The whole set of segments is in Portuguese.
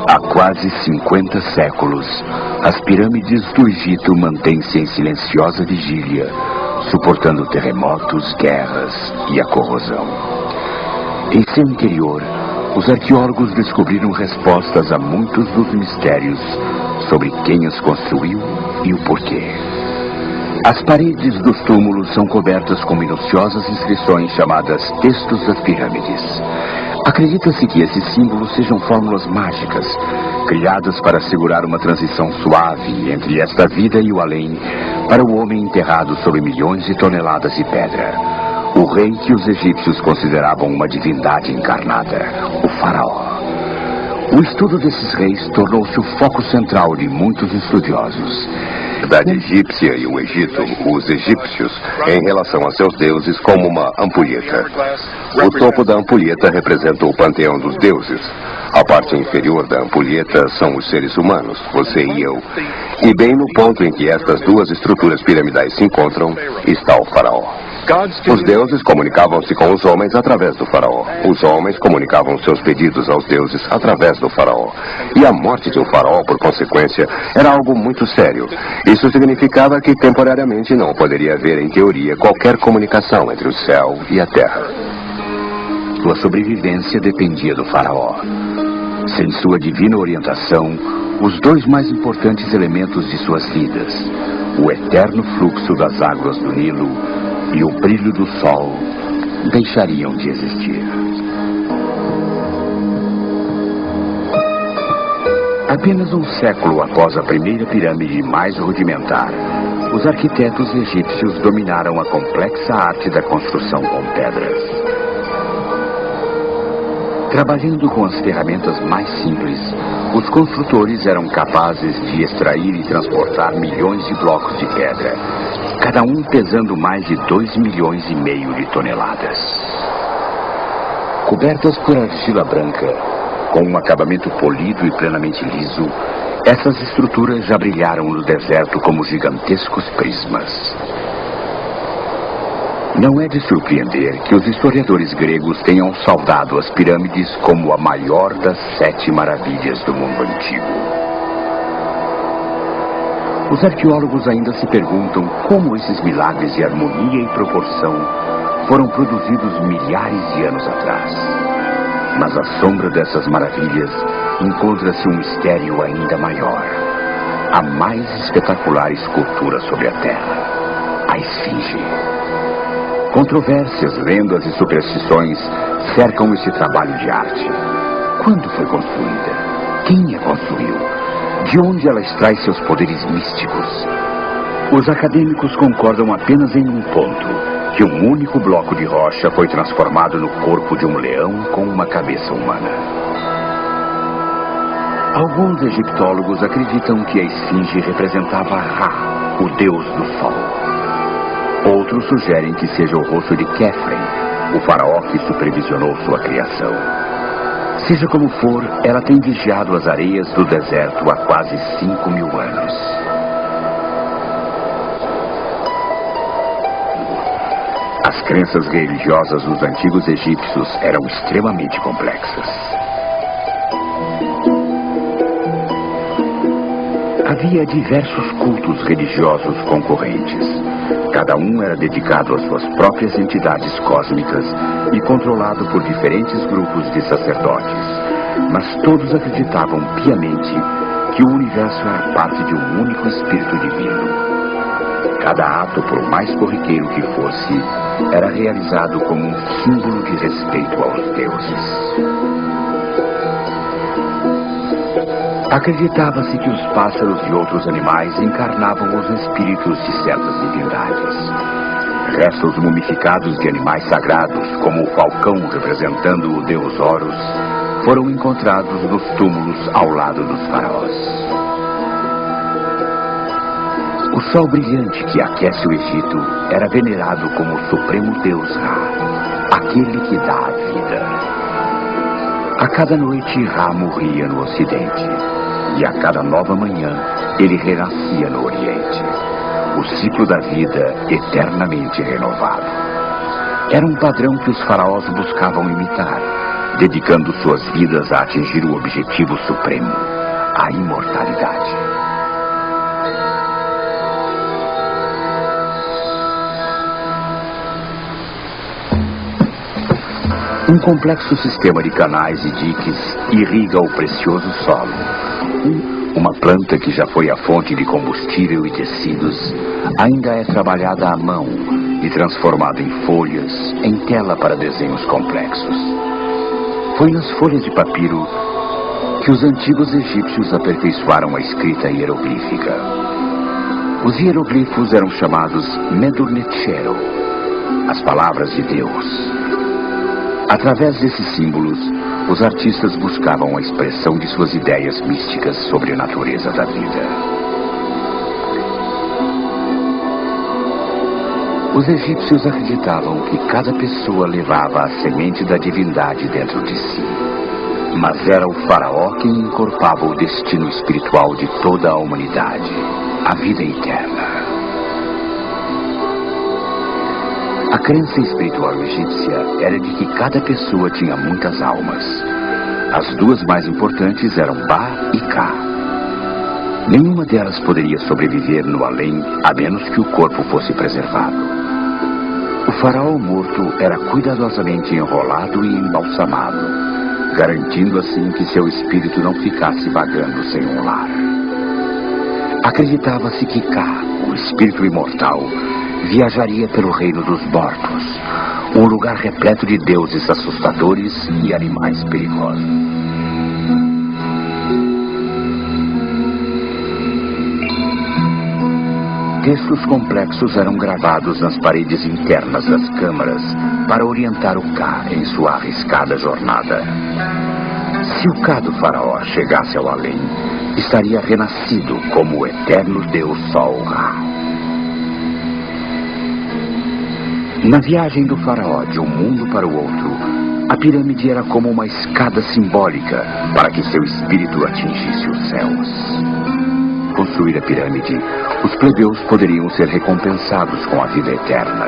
Há quase 50 séculos, as pirâmides do Egito mantêm-se em silenciosa vigília, suportando terremotos, guerras e a corrosão. Em seu interior, os arqueólogos descobriram respostas a muitos dos mistérios sobre quem as construiu e o porquê. As paredes dos túmulos são cobertas com minuciosas inscrições chamadas Textos das Pirâmides. Acredita-se que esses símbolos sejam fórmulas mágicas, criadas para assegurar uma transição suave entre esta vida e o além, para o homem enterrado sob milhões de toneladas de pedra. O rei que os egípcios consideravam uma divindade encarnada, o faraó. O estudo desses reis tornou-se o foco central de muitos estudiosos. A sociedade egípcia e o Egito, os egípcios, em relação a seus deuses, como uma ampulheta. O topo da ampulheta representa o panteão dos deuses. A parte inferior da ampulheta são os seres humanos, você e eu. E bem no ponto em que estas duas estruturas piramidais se encontram, está o faraó. Os deuses comunicavam-se com os homens através do faraó. Os homens comunicavam seus pedidos aos deuses através do faraó. E a morte de um faraó, por consequência, era algo muito sério. Isso significava que temporariamente não poderia haver, em teoria, qualquer comunicação entre o céu e a terra. Sua sobrevivência dependia do faraó. Sem sua divina orientação, os dois mais importantes elementos de suas vidas, o eterno fluxo das águas do Nilo e o brilho do sol, deixariam de existir. Apenas um século após a primeira pirâmide mais rudimentar, os arquitetos egípcios dominaram a complexa arte da construção com pedras. Trabalhando com as ferramentas mais simples, os construtores eram capazes de extrair e transportar milhões de blocos de pedra, cada um pesando mais de 2,5 milhões de toneladas. Cobertas por argila branca, com um acabamento polido e plenamente liso, essas estruturas já brilharam no deserto como gigantescos prismas. Não é de surpreender que os historiadores gregos tenham saudado as pirâmides como a maior das 7 maravilhas do mundo antigo. Os arqueólogos ainda se perguntam como esses milagres de harmonia e proporção foram produzidos milhares de anos atrás. Mas à sombra dessas maravilhas encontra-se um mistério ainda maior. A mais espetacular escultura sobre a Terra, a Esfinge. Controvérsias, lendas e superstições cercam este trabalho de arte. Quando foi construída? Quem a construiu? De onde ela extrai seus poderes místicos? Os acadêmicos concordam apenas em um ponto, que um único bloco de rocha foi transformado no corpo de um leão com uma cabeça humana. Alguns egiptólogos acreditam que a Esfinge representava Ra, o deus do sol. Outros sugerem que seja o rosto de Khephren, o faraó que supervisionou sua criação. Seja como for, ela tem vigiado as areias do deserto há quase 5.000 anos. As crenças religiosas dos antigos egípcios eram extremamente complexas. Havia diversos cultos religiosos concorrentes. Cada um era dedicado às suas próprias entidades cósmicas e controlado por diferentes grupos de sacerdotes. Mas todos acreditavam piamente que o universo era parte de um único espírito divino. Cada ato, por mais corriqueiro que fosse, era realizado como um símbolo de respeito aos deuses. Acreditava-se que os pássaros e outros animais encarnavam os espíritos de certas divindades. Restos mumificados de animais sagrados, como o falcão representando o deus Horus, foram encontrados nos túmulos ao lado dos faraós. O sol brilhante que aquece o Egito era venerado como o supremo deus Ra, aquele que dá a vida. A cada noite, Ra morria no ocidente. E a cada nova manhã, ele renascia no Oriente. O ciclo da vida eternamente renovado. Era um padrão que os faraós buscavam imitar, dedicando suas vidas a atingir o objetivo supremo, a imortalidade. Um complexo sistema de canais e diques irriga o precioso solo. Uma planta que já foi a fonte de combustível e tecidos, ainda é trabalhada à mão e transformada em folhas, em tela para desenhos complexos. Foi nas folhas de papiro que os antigos egípcios aperfeiçoaram a escrita hieroglífica. Os hieroglifos eram chamados Medurnetchero, as palavras de Deus. Através desses símbolos, os artistas buscavam a expressão de suas ideias místicas sobre a natureza da vida. Os egípcios acreditavam que cada pessoa levava a semente da divindade dentro de si. Mas era o faraó quem encorpava o destino espiritual de toda a humanidade, a vida eterna. A crença espiritual egípcia era de que cada pessoa tinha muitas almas. As duas mais importantes eram Ba e Ka. Nenhuma delas poderia sobreviver no além, a menos que o corpo fosse preservado. O faraó morto era cuidadosamente enrolado e embalsamado, garantindo assim que seu espírito não ficasse vagando sem um lar. Acreditava-se que Ka, o espírito imortal, viajaria pelo reino dos mortos, um lugar repleto de deuses assustadores e animais perigosos. Textos complexos eram gravados nas paredes internas das câmaras para orientar o Ka em sua arriscada jornada. Se o Ka do faraó chegasse ao além, estaria renascido como o eterno Deus Sol Ra. Na viagem do faraó de um mundo para o outro, a pirâmide era como uma escada simbólica para que seu espírito atingisse os céus. Construir a pirâmide, os plebeus poderiam ser recompensados com a vida eterna,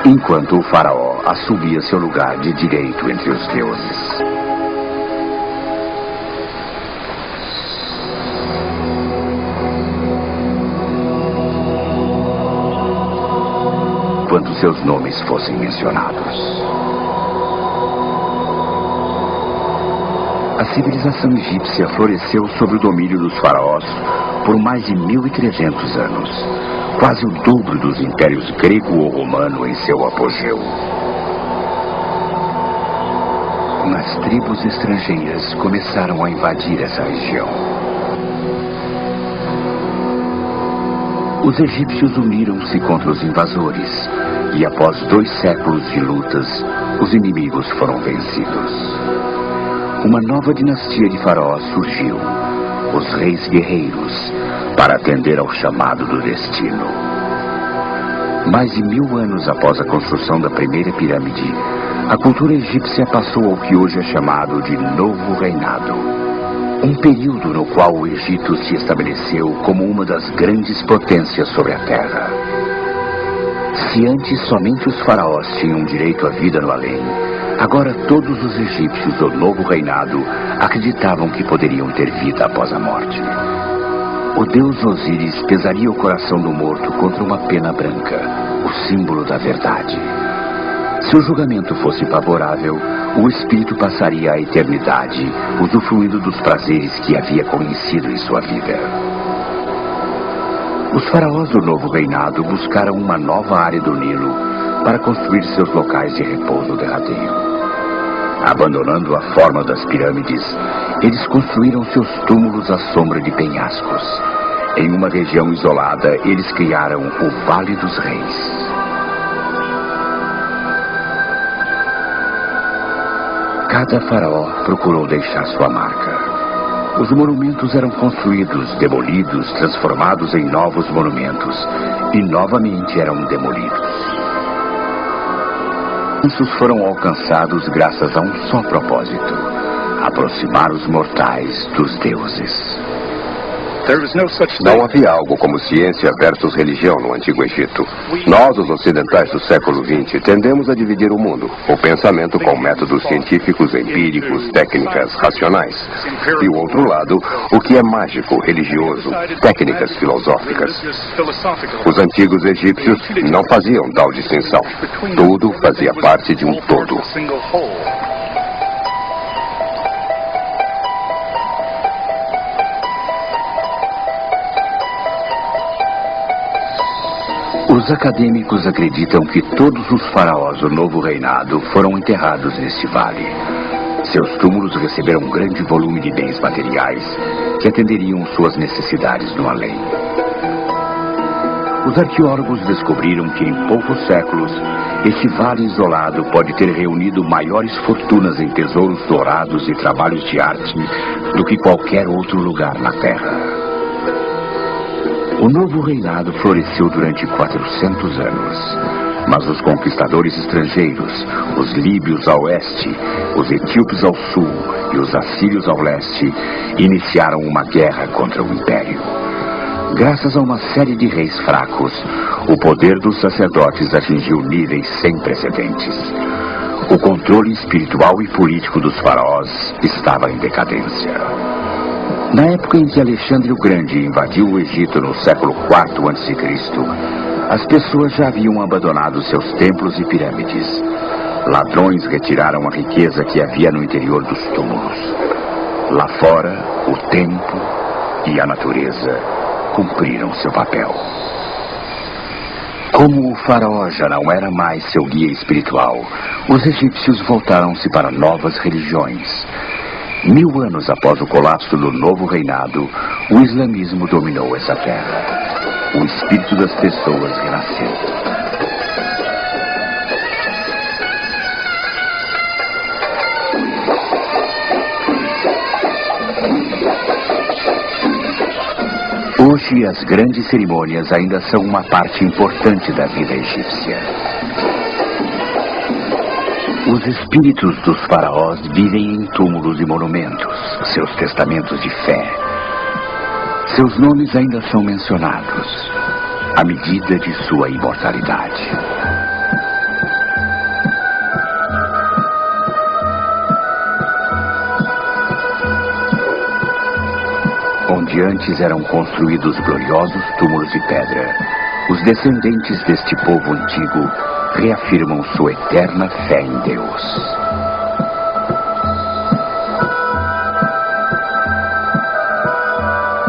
enquanto o faraó assumia seu lugar de direito entre os deuses. Quando seus nomes fossem mencionados. A civilização egípcia floresceu sob o domínio dos faraós por mais de 1.300 anos, quase o dobro dos impérios grego ou romano em seu apogeu. Mas tribos estrangeiras começaram a invadir essa região. Os egípcios uniram-se contra os invasores, e após 2 séculos de lutas, os inimigos foram vencidos. Uma nova dinastia de faraós surgiu, os reis guerreiros, para atender ao chamado do destino. Mais de 1000 anos após a construção da primeira pirâmide, a cultura egípcia passou ao que hoje é chamado de Novo Reinado. Um período no qual o Egito se estabeleceu como uma das grandes potências sobre a Terra. Se antes somente os faraós tinham direito à vida no além, agora todos os egípcios do Novo Reinado acreditavam que poderiam ter vida após a morte. O deus Osíris pesaria o coração do morto contra uma pena branca, o símbolo da verdade. Se o julgamento fosse favorável, o espírito passaria a eternidade, usufruindo dos prazeres que havia conhecido em sua vida. Os faraós do Novo Reinado buscaram uma nova área do Nilo para construir seus locais de repouso derradeiro. Abandonando a forma das pirâmides, eles construíram seus túmulos à sombra de penhascos. Em uma região isolada, eles criaram o Vale dos Reis. Cada faraó procurou deixar sua marca. Os monumentos eram construídos, demolidos, transformados em novos monumentos e novamente eram demolidos. Os foram alcançados graças a um só propósito: aproximar os mortais dos deuses. Não havia algo como ciência versus religião no Antigo Egito. Nós, os ocidentais do século XX, tendemos a dividir o mundo, o pensamento com métodos científicos, empíricos, técnicas racionais. E o outro lado, o que é mágico, religioso, técnicas filosóficas. Os antigos egípcios não faziam tal distinção. Tudo fazia parte de um todo. Os acadêmicos acreditam que todos os faraós do novo reinado foram enterrados neste vale. Seus túmulos receberam um grande volume de bens materiais que atenderiam suas necessidades no além. Os arqueólogos descobriram que em poucos séculos, este vale isolado pode ter reunido maiores fortunas em tesouros dourados e trabalhos de arte do que qualquer outro lugar na Terra. O novo reinado floresceu durante 400 anos, mas os conquistadores estrangeiros, os líbios ao oeste, os etíopes ao sul e os assírios ao leste, iniciaram uma guerra contra o império. Graças a uma série de reis fracos, o poder dos sacerdotes atingiu níveis sem precedentes. O controle espiritual e político dos faraós estava em decadência. Na época em que Alexandre o Grande invadiu o Egito no século IV a.C., as pessoas já haviam abandonado seus templos e pirâmides. Ladrões retiraram a riqueza que havia no interior dos túmulos. Lá fora, o tempo e a natureza cumpriram seu papel. Como o faraó já não era mais seu guia espiritual, os egípcios voltaram-se para novas religiões. 1000 anos após o colapso do novo reinado, o islamismo dominou essa terra. O espírito das pessoas renasceu. Hoje, as grandes cerimônias ainda são uma parte importante da vida egípcia. Os espíritos dos faraós vivem em túmulos e monumentos, seus testamentos de fé. Seus nomes ainda são mencionados, à medida de sua imortalidade. Onde antes eram construídos gloriosos túmulos de pedra, os descendentes deste povo antigo reafirmam sua eterna fé em Deus.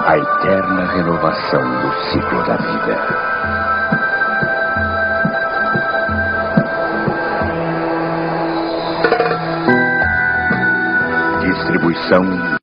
A eterna renovação do ciclo da vida. Distribuição